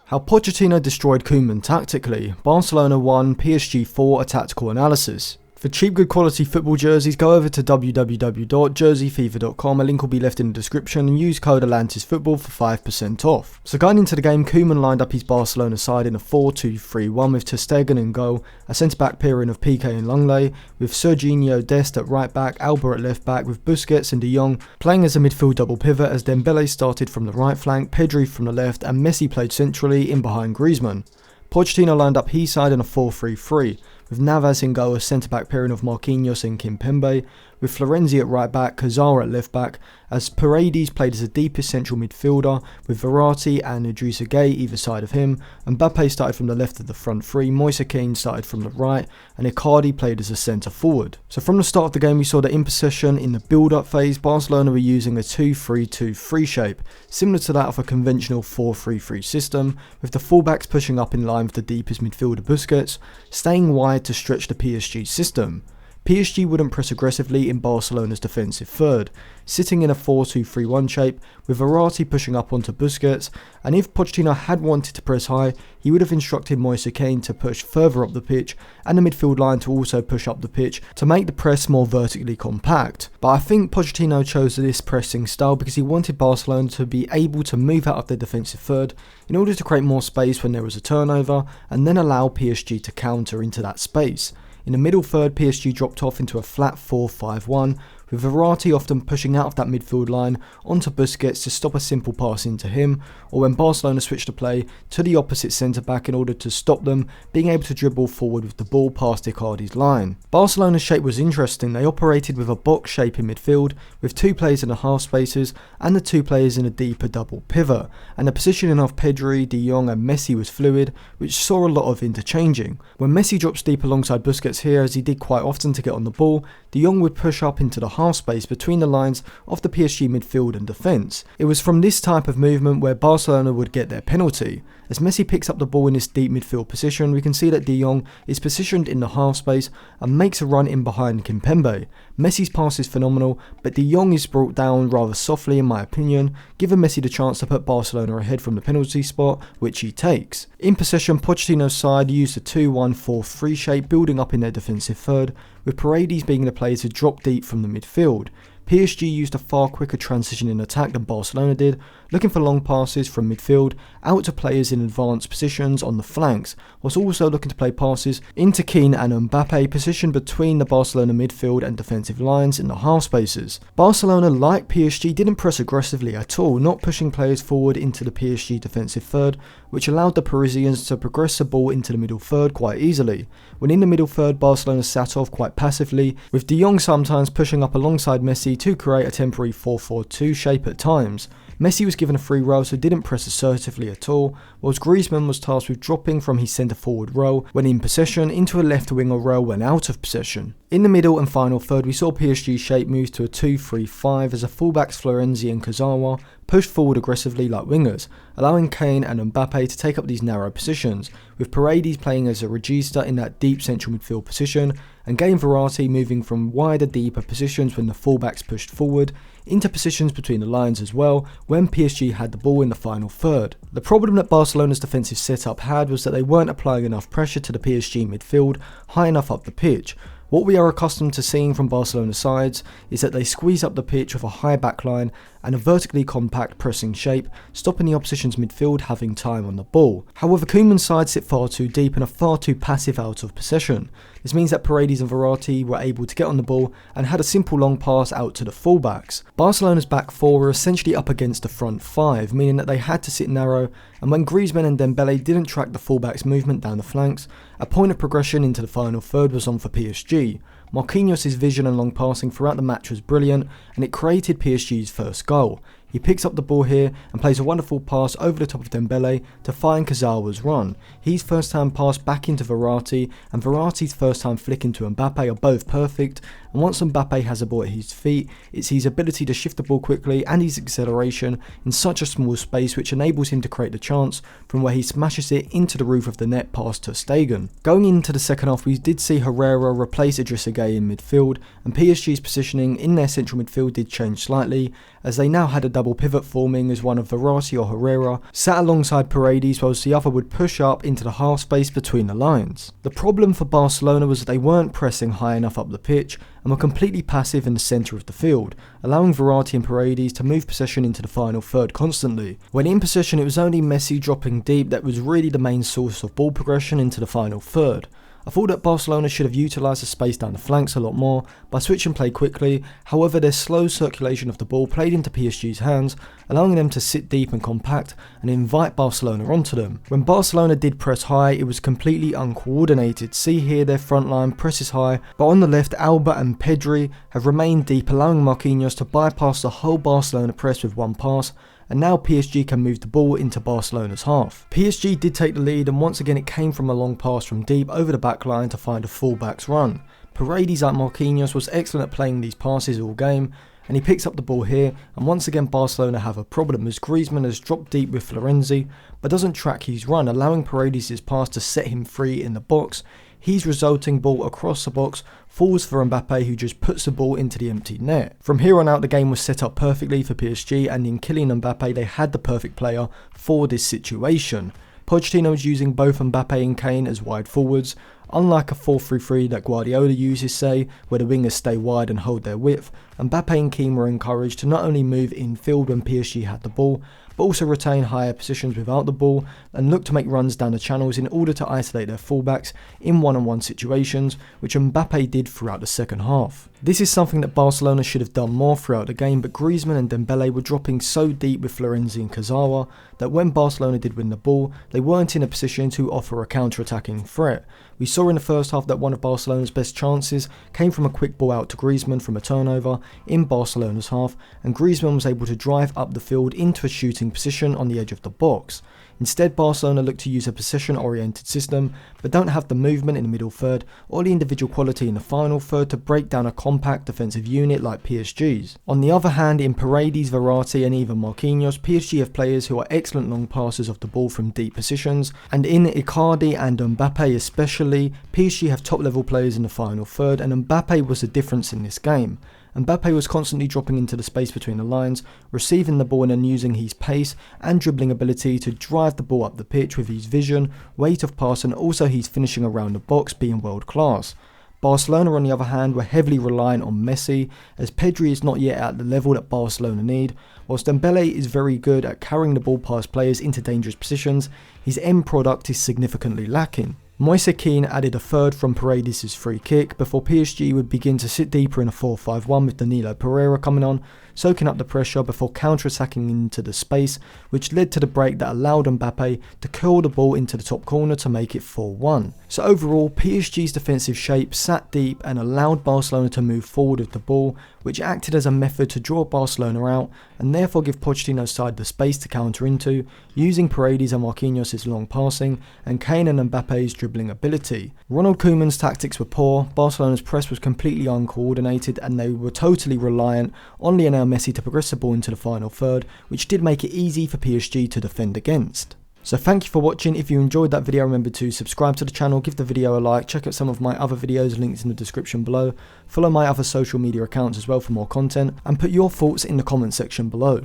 How Pochettino destroyed Koeman tactically. Barcelona 1, PSG 4, a tactical analysis. For cheap good quality football jerseys, go over to www.jerseyfever.com, a link will be left in the description, and use code ATLANTISFOOTBALL for 5% off. So going into the game, Koeman lined up his Barcelona side in a 4-2-3-1 with ter Stegen in goal, a centre-back pairing of Piqué and Langley, with Serginho Dest at right back, Alba at left back, with Busquets and De Jong playing as a midfield double pivot as Dembele started from the right flank, Pedri from the left, and Messi played centrally in behind Griezmann. Pochettino lined up his side in a 4-3-3, with Navas in goal as centre-back pairing of Marquinhos and Kimpembe, with Florenzi at right back, Cazorla at left back, as Paredes played as the deepest central midfielder, with Verratti and Idrissa Gueye either side of him, and Mbappe started from the left of the front three, Moise Kean started from the right, and Icardi played as a centre forward. So from the start of the game we saw that in possession in the build-up phase, Barcelona were using a 2-3-2-3 shape, similar to that of a conventional 4-3-3 system, with the fullbacks pushing up in line with the deepest midfielder Busquets, staying wide to stretch the PSG system. PSG wouldn't press aggressively in Barcelona's defensive third, sitting in a 4-2-3-1 shape with Verratti pushing up onto Busquets, and if Pochettino had wanted to press high, he would have instructed Moise Kean to push further up the pitch and the midfield line to also push up the pitch to make the press more vertically compact. But I think Pochettino chose this pressing style because he wanted Barcelona to be able to move out of their defensive third in order to create more space when there was a turnover and then allow PSG to counter into that space. In the middle third, PSG dropped off into a flat 4-5-1, with Verratti often pushing out of that midfield line onto Busquets to stop a simple pass into him, or when Barcelona switched the play to the opposite centre-back in order to stop them being able to dribble forward with the ball past Icardi's line. Barcelona's shape was interesting. They operated with a box shape in midfield, with two players in the half spaces and the two players in a deeper double pivot, and the positioning of Pedri, De Jong and Messi was fluid, which saw a lot of interchanging. When Messi drops deep alongside Busquets here, as he did quite often to get on the ball, De Jong would push up into the half space between the lines of the PSG midfield and defence. It was from this type of movement where Barcelona would get their penalty. As Messi picks up the ball in this deep midfield position, we can see that De Jong is positioned in the half space and makes a run in behind Kimpembe. Messi's pass is phenomenal, but De Jong is brought down rather softly in my opinion, giving Messi the chance to put Barcelona ahead from the penalty spot, which he takes. In possession, Pochettino's side used a 2-1-4-3 shape, building up in their defensive third, with Paredes being the player to drop deep from the midfield. PSG used a far quicker transition in attack than Barcelona did, looking for long passes from midfield out to players in advanced positions on the flanks, whilst also looking to play passes into Kean and Mbappe positioned between the Barcelona midfield and defensive lines in the half spaces. Barcelona, like PSG, didn't press aggressively at all, not pushing players forward into the PSG defensive third, which allowed the Parisians to progress the ball into the middle third quite easily. When in the middle third, Barcelona sat off quite passively, with De Jong sometimes pushing up alongside Messi to create a temporary 4-4-2 shape at times. Messi was given a free role so didn't press assertively at all, whilst Griezmann was tasked with dropping from his centre forward role when in possession into a left winger role when out of possession. In the middle and final third, we saw PSG's shape move to a 2-3-5 as the fullbacks Florenzi and Cazorla pushed forward aggressively like wingers, allowing Kean and Mbappe to take up these narrow positions, with Paredes playing as a regista in that deep central midfield position, and Gueye and Verratti moving from wider, deeper positions when the fullbacks pushed forward, into positions between the lines as well when PSG had the ball in the final third. The problem that Barcelona's defensive setup had was that they weren't applying enough pressure to the PSG midfield high enough up the pitch. What we are accustomed to seeing from Barcelona sides is that they squeeze up the pitch with a high backline and a vertically compact pressing shape, stopping the opposition's midfield having time on the ball. However, Koeman's side sit far too deep and are far too passive out of possession. This means that Paredes and Verratti were able to get on the ball and had a simple long pass out to the fullbacks. Barcelona's back four were essentially up against the front five, meaning that they had to sit narrow, and when Griezmann and Dembele didn't track the fullbacks' movement down the flanks, a point of progression into the final third was on for PSG. Marquinhos' vision and long passing throughout the match was brilliant, and it created PSG's first goal. He picks up the ball here and plays a wonderful pass over the top of Dembele to find Cazorla's run. His first time pass back into Verratti and Verratti's first time flick into Mbappe are both perfect, and and once Mbappe has a ball at his feet, it's his ability to shift the ball quickly and his acceleration in such a small space which enables him to create the chance from where he smashes it into the roof of the net past ter Stegen. Going into the second half, we did see Herrera replace Idrissa in midfield, and PSG's positioning in their central midfield did change slightly, as they now had a double pivot forming as one of Verratti or Herrera sat alongside Paredes whilst the other would push up into the half space between the lines. The problem for Barcelona was that they weren't pressing high enough up the pitch and were completely passive in the centre of the field, allowing Verratti and Paredes to move possession into the final third constantly. When in possession, it was only Messi dropping deep that was really the main source of ball progression into the final third. I thought that Barcelona should have utilised the space down the flanks a lot more by switching play quickly. However, their slow circulation of the ball played into PSG's hands, allowing them to sit deep and compact and invite Barcelona onto them. When Barcelona did press high, it was completely uncoordinated. See here, their front line presses high, but on the left, Alba and Pedri have remained deep, allowing Marquinhos to bypass the whole Barcelona press with one pass, and now PSG can move the ball into Barcelona's half. PSG did take the lead, and once again it came from a long pass from deep over the back line to find a fullback's run. Paredes, like Marquinhos, was excellent at playing these passes all game, and he picks up the ball here, and once again Barcelona have a problem as Griezmann has dropped deep with Florenzi but doesn't track his run, allowing Paredes' pass to set him free in the box. His resulting ball across the box falls for Mbappe, who just puts the ball into the empty net. From here on out, the game was set up perfectly for PSG, and in Kylian Mbappe they had the perfect player for this situation. Pochettino was using both Mbappe and Kane as wide forwards, unlike a 4-3-3 that Guardiola uses, say, where the wingers stay wide and hold their width. Mbappe and Kane were encouraged to not only move infield when PSG had the ball, but also retain higher positions without the ball and look to make runs down the channels in order to isolate their fullbacks in one-on-one situations, which Mbappe did throughout the second half. This is something that Barcelona should have done more throughout the game, but Griezmann and Dembele were dropping so deep with Florenzi and Kurzawa that when Barcelona did win the ball, they weren't in a position to offer a counter-attacking threat. We saw in the first half that one of Barcelona's best chances came from a quick ball out to Griezmann from a turnover in Barcelona's half, and Griezmann was able to drive up the field into a shooting position on the edge of the box. Instead, Barcelona look to use a possession-oriented system, but don't have the movement in the middle third or the individual quality in the final third to break down a compact defensive unit like PSG's. On the other hand, in Paredes, Verratti and even Marquinhos, PSG have players who are excellent long passers of the ball from deep positions, and in Icardi and Mbappe especially, PSG have top-level players in the final third, and Mbappe was the difference in this game. Mbappe was constantly dropping into the space between the lines, receiving the ball and then using his pace and dribbling ability to drive the ball up the pitch with his vision, weight of pass and also his finishing around the box being world class. Barcelona, on the other hand, were heavily reliant on Messi, as Pedri is not yet at the level that Barcelona need. Whilst Dembele is very good at carrying the ball past players into dangerous positions, his end product is significantly lacking. Moise Kean added a third from Paredes' free kick before PSG would begin to sit deeper in a 4-5-1 with Danilo Pereira coming on, soaking up the pressure before counter-attacking into the space, which led to the break that allowed Mbappe to curl the ball into the top corner to make it 4-1. So overall, PSG's defensive shape sat deep and allowed Barcelona to move forward with the ball, which acted as a method to draw Barcelona out and therefore give Pochettino's side the space to counter into, using Paredes and Marquinhos' long passing and Kane and Mbappe's dribbling ability. Ronald Koeman's tactics were poor, Barcelona's press was completely uncoordinated and they were totally reliant on Lionel Messi to progress the ball into the final third, which did make it easy for PSG to defend against. So thank you for watching. If you enjoyed that video, remember to subscribe to the channel, give the video a like, check out some of my other videos, links in the description below, follow my other social media accounts as well for more content, and put your thoughts in the comment section below.